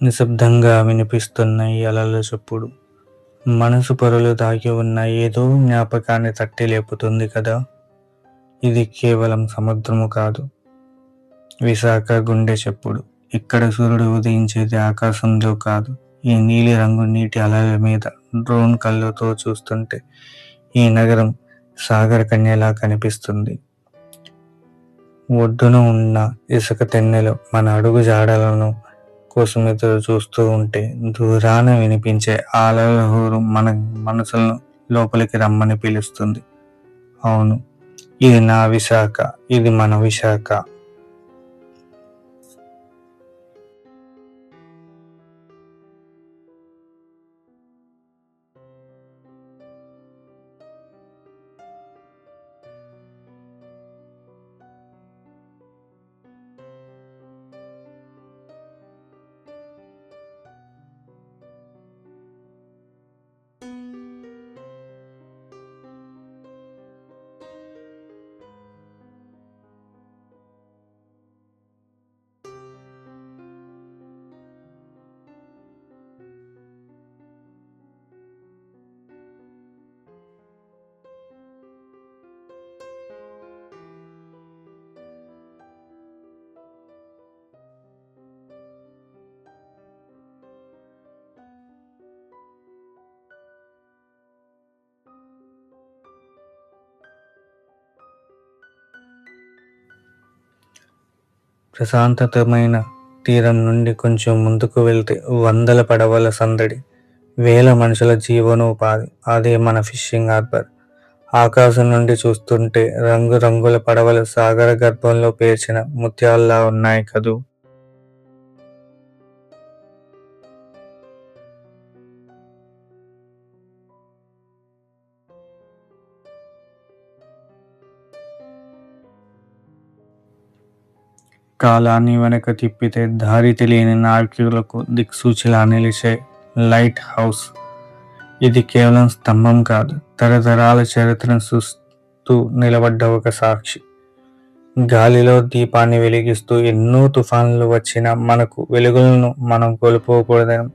నిశ్శబ్దంగా వినిపిస్తున్న ఈ అలల చప్పుడు మనసు పొరలు దాగి ఉన్న ఏదో జ్ఞాపకాన్ని తట్టి లేపుతుంది కదా. ఇది కేవలం సముద్రము కాదు, విశాఖ గుండె చప్పుడు. ఇక్కడ సూర్యుడు ఉదయించేది ఆకాశంలో కాదు, ఈ నీలి రంగు నీటి అలల మీద. డ్రోన్ కళ్ళతో చూస్తుంటే ఈ నగరం సాగర కన్యలా కనిపిస్తుంది. ఒడ్డున ఉన్న ఇసుక తెన్నెలు మన అడుగు జాడలను కోసం ఎదురు చూస్తూ ఉంటే దూరాన వినిపించే అలల హోరు మన మనసులను లోపలికి రమ్మని పిలుస్తుంది. అవును, ఇది నా విశాఖ, ఇది మన విశాఖ. ప్రశాంతతమైన తీరం నుండి కొంచెం ముందుకు వెళ్తే వందల పడవల సందడి, వేల మనుషుల జీవనోపాధి. అదే మన ఫిషింగ్ హార్బర్. ఆకాశం నుండి చూస్తుంటే రంగురంగుల పడవలు సాగర గర్భంలో పేర్చిన ముత్యాల్లా ఉన్నాయి కదూ. కాలాన్ని వెనక తిప్పితే దారి తెలియని నావికులకు దిక్సూచిలా నిలిచే లైట్ హౌస్. ఇది కేవలం స్తంభం కాదు, తరతరాల చరిత్రను చూస్తూ నిలబడ్డ ఒక సాక్షి. గాలిలో దీపాన్ని వెలిగిస్తూ ఎన్నో తుఫాన్లు వచ్చినా మనకు వెలుగులను మనం కోల్పోకూడదని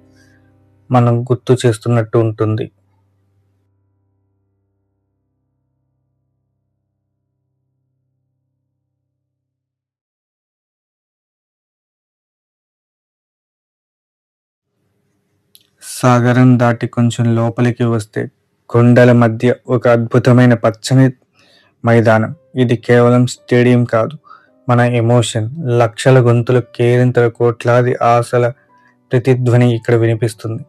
మనం గుర్తు చేస్తున్నట్టు ఉంటుంది. సాగరం దాటి కొంచెం లోపలికి వస్తే కొండల మధ్య ఒక అద్భుతమైన పచ్చని మైదానం. ఇది కేవలం స్టేడియం కాదు, మన ఎమోషన్. లక్షల గొంతులు, కేరింతల, కోట్లాది ఆశల ప్రతిధ్వని ఇక్కడ వినిపిస్తుంది.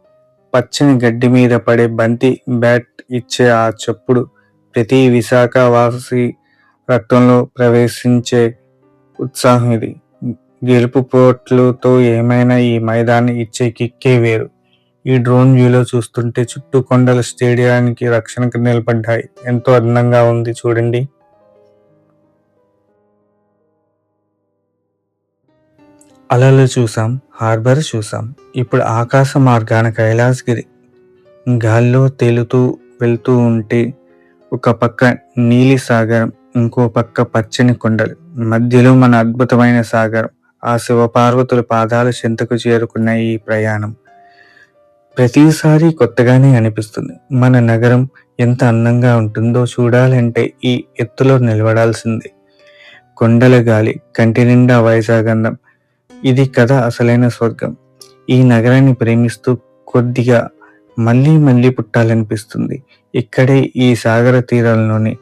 పచ్చని గడ్డి మీద పడే బంతి బ్యాట్ ఇచ్చే ఆ చప్పుడు ప్రతి విశాఖ వాసి రక్తంలో ప్రవేశించే ఉత్సాహం ఇది. గెలుపు పోట్లతో ఏమైనా ఈ మైదాన్ని ఇచ్చే కిక్కే వేరు. ఈ డ్రోన్ వ్యూలో చూస్తుంటే చుట్టూ కొండల స్టేడియానికి రక్షణకు నిలబడ్డాయి. ఎంతో అందంగా ఉంది చూడండి. అలలు చూసాం, హార్బర్ చూసాం, ఇప్పుడు ఆకాశ మార్గాన కైలాసగిరి. గాల్లో తేలుతూ వెళ్తూ ఉంటే ఒక పక్క నీలి సాగరం, ఇంకో పక్క పచ్చని కొండలు, మధ్యలో మన అద్భుతమైన సాగరం. ఆ శివపార్వతుల పాదాల చెంతకు చేరుకున్న ఈ ప్రయాణం ప్రతిసారి కొత్తగానే అనిపిస్తుంది. మన నగరం ఎంత అందంగా ఉంటుందో చూడాలంటే ఈ ఎత్తులో నిలబడాల్సిందే. కొండల గాలి, కంటి నిండా వైజాగంధం. ఇది కదా అసలైన స్వర్గం. ఈ నగరాన్ని ప్రేమిస్తూ కొద్దిగా మళ్ళీ మళ్ళీ పుట్టాలనిపిస్తుంది. ఇక్కడే ఈ సాగర తీరాల్లోనే